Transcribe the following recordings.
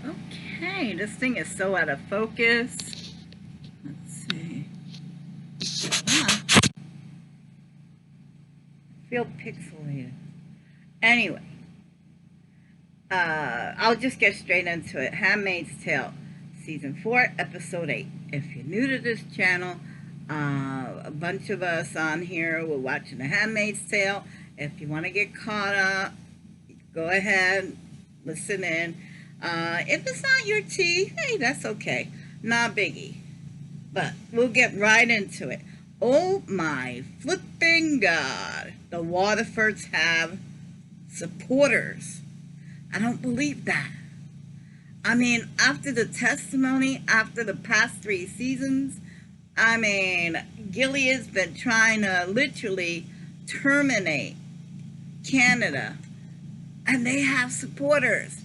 Okay, this thing is so out of focus. Let's see. Ah, I feel pixelated. Anyway, I'll just get straight into it. Handmaid's Tale, Season 4, Episode 8. If you're new to this channel, a bunch of us on here were watching The Handmaid's Tale. If you want to get caught up, go ahead, listen in. If it's not your tea, hey, that's okay. Not biggie. But we'll get right into it. Oh my flipping God. The Waterfords have supporters. I don't believe that. I mean, after the testimony, after the past 3 seasons, I mean, Gilead's been trying to literally terminate Canada, and they have supporters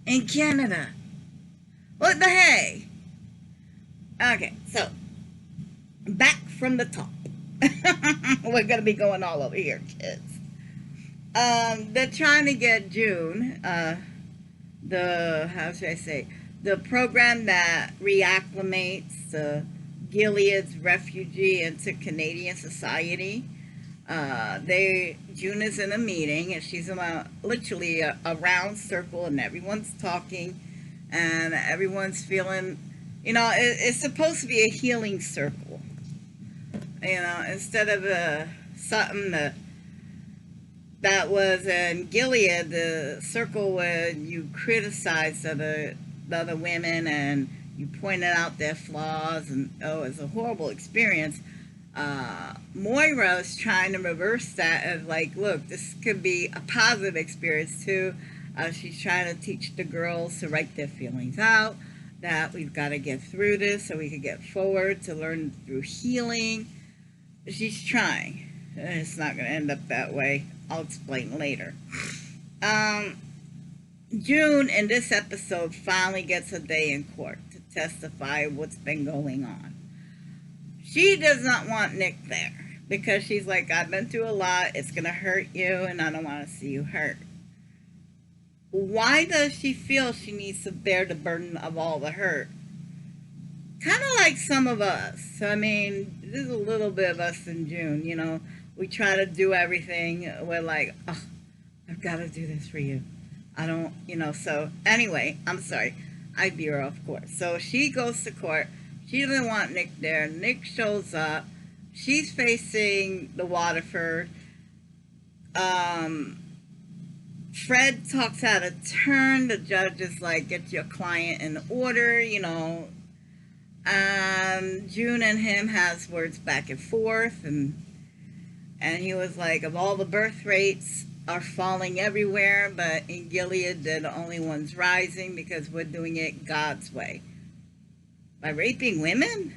in Canada. What the hey? Okay, so back from the top. We're gonna be going all over here, kids. They're trying to get June, how should I say, the program that reacclimates Gilead's refugee into Canadian society. June is in a meeting, and she's in literally a round circle, and everyone's talking, and everyone's feeling, it's supposed to be a healing circle. Instead of something that was in Gilead, the circle where you criticize the other women and you pointed out their flaws, and it's a horrible experience. Moira is trying to reverse that of like, look, this could be a positive experience too. She's trying to teach the girls to write their feelings out, that we've got to get through this so we can get forward to learn through healing. She's trying. It's not going to end up that way. I'll explain later. June in this episode finally gets a day in court to testify what's been going on. She does not want Nick there because she's like, I've been through a lot. It's going to hurt you, and I don't want to see you hurt. Why does she feel she needs to bear the burden of all the hurt? Kind of like some of us. I mean, there's a little bit of us in June, We try to do everything. We're like, oh, I've got to do this for you. I don't, so anyway, I'm sorry. I veer off course. So she goes to court. She doesn't want Nick there. Nick shows up. She's facing the Waterford. Fred talks out of turn. The judge is like, get your client in order, June and him has words back and forth, and he was like, of all the birth rates are falling everywhere, but in Gilead they're the only ones rising because we're doing it God's way. By raping women?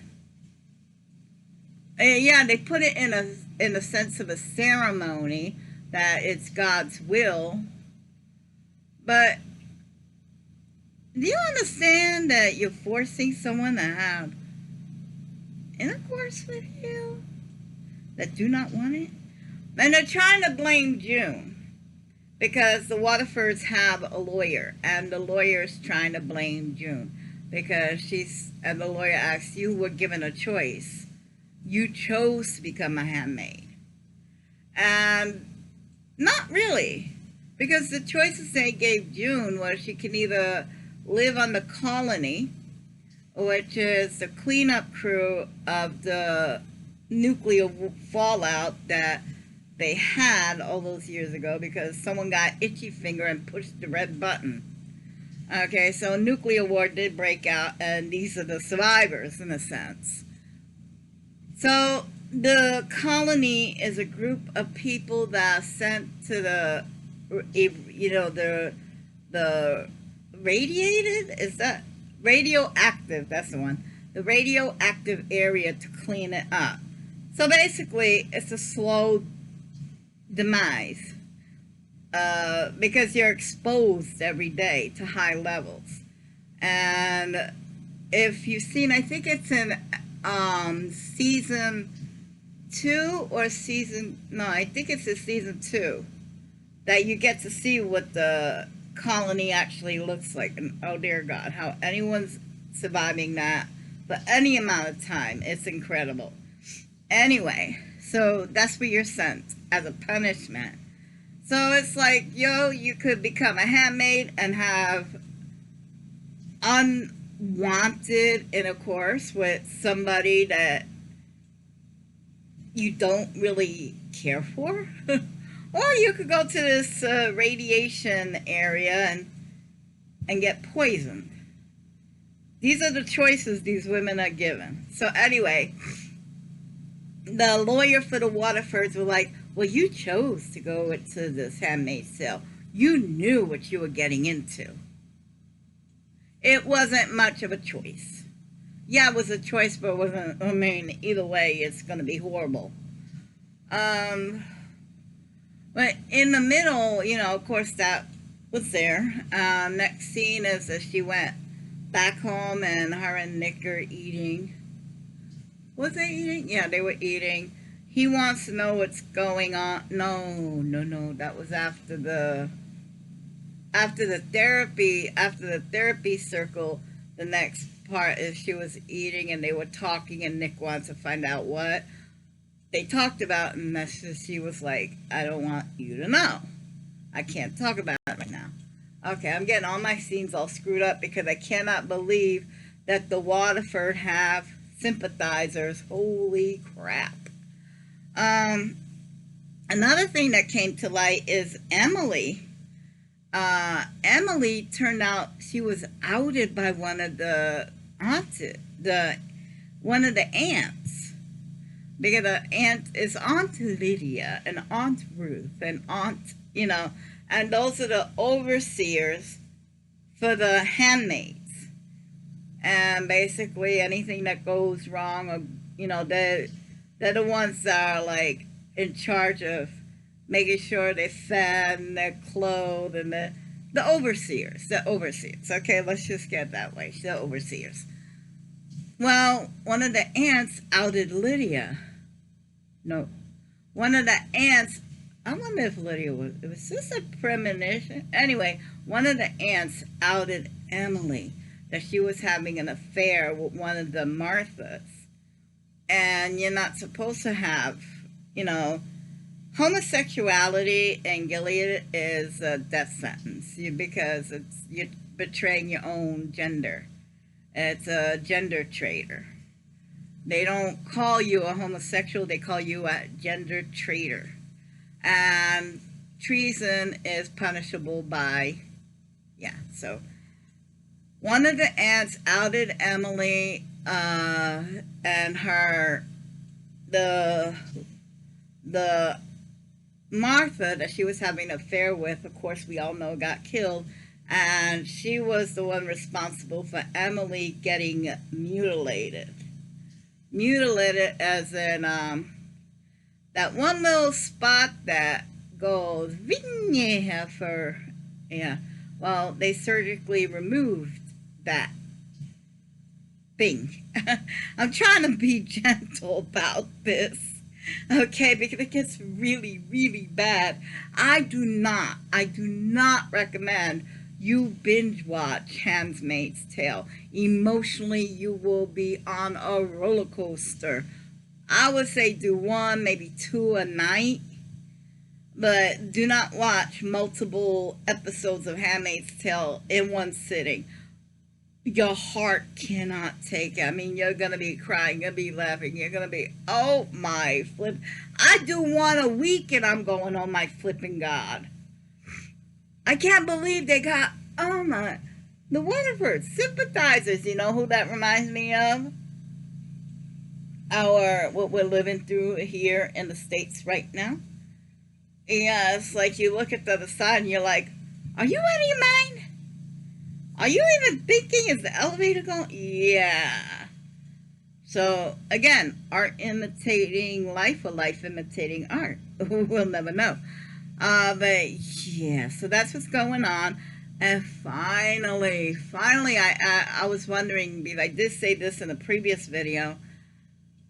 And yeah, they put it in a sense of a ceremony that it's God's will. But do you understand that you're forcing someone to have intercourse with you that do not want it? And they're trying to blame June because the Waterfords have a lawyer, and the lawyer's trying to blame June because and the lawyer asks, you were given a choice. You chose to become a handmaid. And not really, because the choices they gave June was she can either live on the colony, which is the cleanup crew of the nuclear fallout that they had all those years ago because someone got itchy finger and pushed the red button. Okay, so a nuclear war did break out, and these are the survivors in a sense. So the colony is a group of people that are sent to the radiated, is that radioactive, that's the one, the radioactive area to clean it up. So basically it's a slow demise because you're exposed every day to high levels. And if you've seen, I think it's in season 2 or I think it's in season 2 that you get to see what the colony actually looks like. And oh dear God, how anyone's surviving that for any amount of time. It's incredible. Anyway, so that's what you're sent as a punishment. So it's like, you could become a handmaid and have unwanted intercourse with somebody that you don't really care for. Or you could go to this radiation area and get poisoned. These are the choices these women are given. So anyway, the lawyer for the Waterfords were like, well, you chose to go into this handmaid's tale. You knew what you were getting into. It wasn't much of a choice. Yeah, it was a choice, but it wasn't, I mean, either way, it's going to be horrible. But in the middle, of course, that was there. Next scene is that she went back home and her and Nick are eating. Was they eating? Yeah, they were eating. He wants to know what's going on. No, that was after the therapy circle. The next part is she was eating and they were talking and Nick wants to find out what they talked about, and that's just, she was like, I don't want you to know. I can't talk about it right now. Okay, I'm getting all my scenes all screwed up because I cannot believe that the Waterford have sympathizers. Holy crap. Another thing that came to light is Emily. Emily turned out she was outed by one of the aunts, because the aunt is Aunt Lydia and Aunt Ruth and and those are the overseers for the handmaids. And basically anything that goes wrong, or they're the ones that are like in charge of making sure they're fed and they're clothed, and the overseers. Okay, let's just get that way. The overseers. Well, one of the aunts outed Lydia. No, one of the aunts, I wonder if Lydia was this a premonition? Anyway, one of the aunts outed Emily that she was having an affair with one of the Marthas. And you're not supposed to have, homosexuality in Gilead is a death sentence because you're betraying your own gender. It's a gender traitor. They don't call you a homosexual, they call you a gender traitor. And treason is punishable by, so one of the aunts outed Emily and the Martha that she was having an affair with, of course, we all know got killed. And she was the one responsible for Emily getting mutilated. Mutilated as in that one little spot that goes for, well, they surgically removed that thing. I'm trying to be gentle about this, okay, because it gets really, really bad. I do not recommend you binge watch Handmaid's Tale. Emotionally, you will be on a roller coaster. I would say do 1, maybe 2 a night, but do not watch multiple episodes of Handmaid's Tale in one sitting. Your heart cannot take it. I mean, you're going to be crying, you're going to be laughing, you're going to be, oh my flip. I do 1 a week and I'm going, oh my flipping God. I can't believe they got, the Waterfords, sympathizers. You know who that reminds me of? What we're living through here in the States right now. Yeah, it's like you look at the other side and you're like, are you out of your mind? Are you even thinking, is the elevator going? Yeah. So, again, art imitating life or life imitating art. We'll never know. But yeah, so that's what's going on. And finally, I was wondering, because I did say this in a previous video,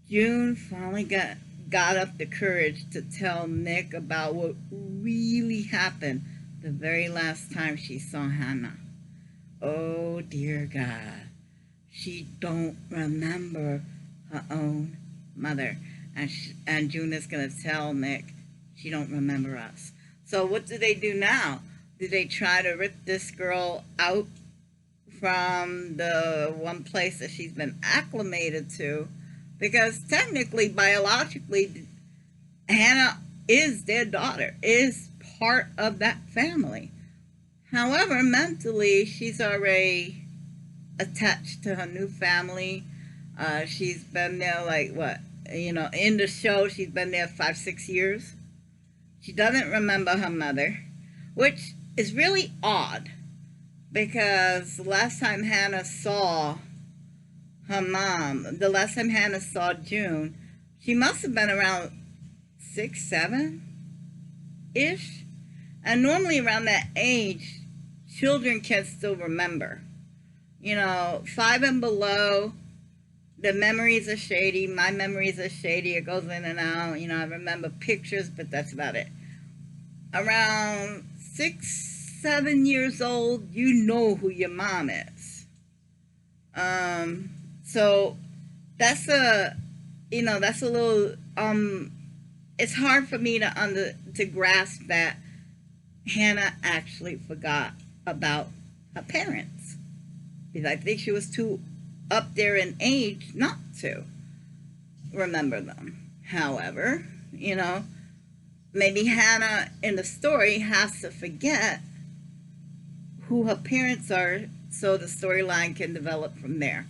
June finally got up the courage to tell Nick about what really happened the the very last time she saw Hannah. Oh dear God. She don't remember her own mother. And June is going to tell Nick she don't remember us. So what do they do now? Do they try to rip this girl out from the one place that she's been acclimated to? Because technically, biologically, Hannah is their daughter, is part of that family. However, mentally, she's already attached to her new family. She's been there like what? In the show, she's been there 5-6 years. She doesn't remember her mother, which is really odd because the last time Hannah saw her mom, the last time Hannah saw June, she must have been around 6, 7-ish. And normally around that age, children can still remember. 5 and below, the memories are shady. My memories are shady. It goes in and out. I remember pictures, but that's about it. Around 6, 7 years old, you know who your mom is. So that's a little, it's hard for me to grasp that Hannah actually forgot about her parents. Because I think she was too up there in age not to remember them. However, maybe Hannah in the story has to forget who her parents are so the storyline can develop from there.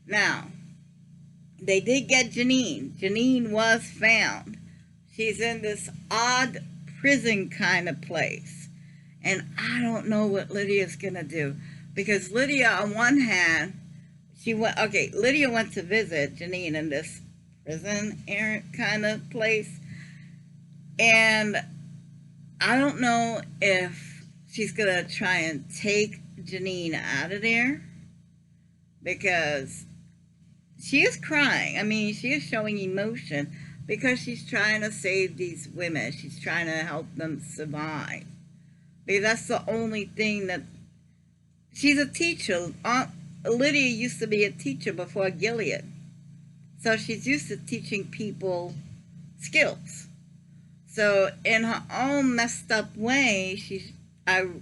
Now, they did get Janine. Janine was found. She's in this odd prison kind of place. And I don't know what Lydia's going to do. Because Lydia, on one hand, Lydia went to visit Janine in this prison kind of place. And I don't know if she's going to try and take Janine out of there. Because she is crying. I mean, she is showing emotion because she's trying to save these women. She's trying to help them survive. Because that's the only thing that... She's a teacher. Lydia used to be a teacher before Gilead. So she's used to teaching people skills. So in her own messed up way, she's trying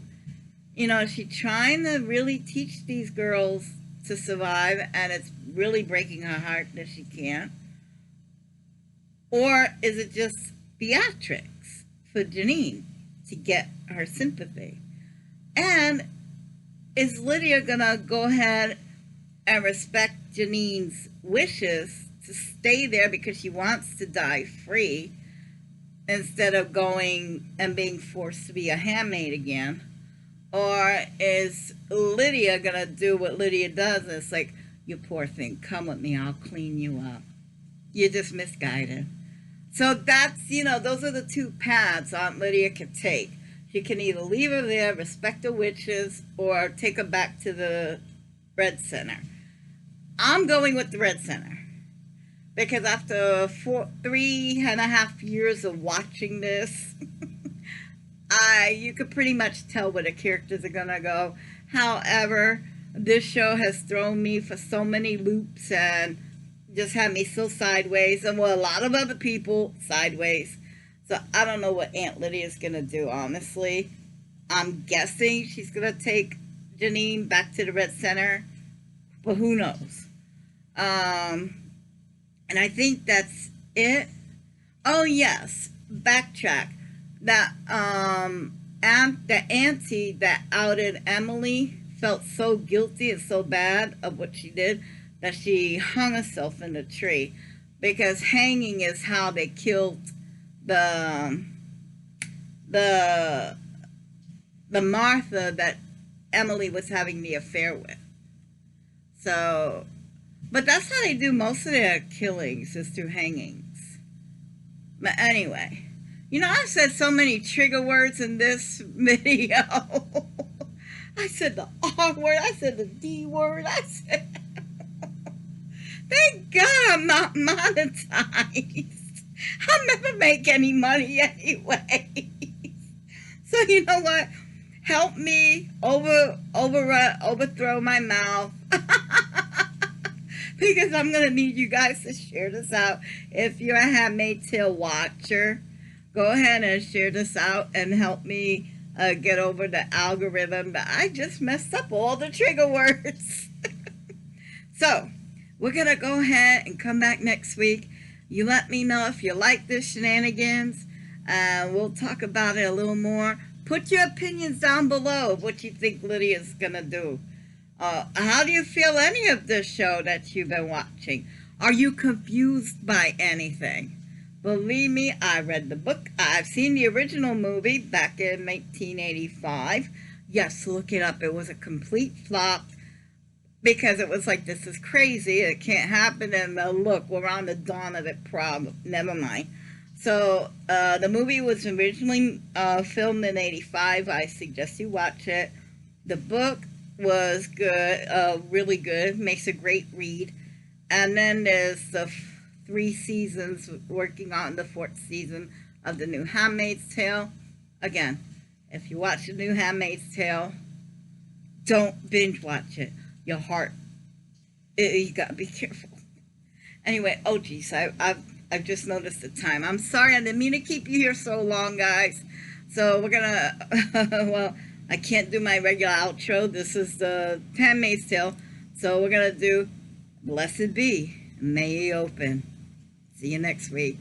to really teach these girls to survive, and it's really breaking her heart that she can't. Or is it just theatrics for Janine to get her sympathy? And is Lydia gonna go ahead and respect Janine's wishes to stay there because she wants to die free instead of going and being forced to be a handmaid again? Or is Lydia gonna do what Lydia does and it's like, you poor thing, come with me, I'll clean you up. You're just misguided. So that's, those are the two paths Aunt Lydia could take. She can either leave her there, respect the wishes, or take her back to the Red Center. I'm going with the Red Center. Because after 3.5 years of watching this, you could pretty much tell where the characters are going to go. However, this show has thrown me for so many loops and just had me so sideways. And a lot of other people sideways. So I don't know what Aunt Lydia is going to do, honestly. I'm guessing she's going to take Janine back to the Red Center. But who knows? And I think that's it. Oh, yes. Backtrack. That the auntie that outed Emily felt so guilty and so bad of what she did that she hung herself in the tree. Because hanging is how they killed the Martha that Emily was having the affair with. So, but that's how they do most of their killings, is through hangings. But anyway, I've said so many trigger words in this video. I said the R word, I said the D word, thank God I'm not monetized. I'll never make any money anyway. So you know what? help me overthrow my mouth. Because I'm going to need you guys to share this out. If you're a Handmaid's Tale watcher, go ahead and share this out and help me get over the algorithm that I just messed up all the trigger words. So, we're going to go ahead and come back next week. You let me know if you like this shenanigans. We'll talk about it a little more. Put your opinions down below of what you think Lydia's going to do. How do you feel any of this show that you've been watching? Are you confused by anything? Believe me, I read the book. I've seen the original movie back in 1985. Yes, look it up. It was a complete flop because it was like, this is crazy. It can't happen. And look, we're on the dawn of the problem. Never mind. So the movie was originally filmed in 85. I suggest you watch it. The book was good, really good, makes a great read. And then there's the 3 seasons, working on the 4th season of the new Handmaid's Tale. Again, if you watch the new Handmaid's Tale, don't binge watch it. Your heart, you gotta be careful. Anyway, oh geez, I've just noticed the time. I'm sorry, I didn't mean to keep you here so long, guys. So we're gonna, well, I can't do my regular outro. This is the Handmaid's Tale. So we're going to do Blessed Be, May Ye Open. See you next week.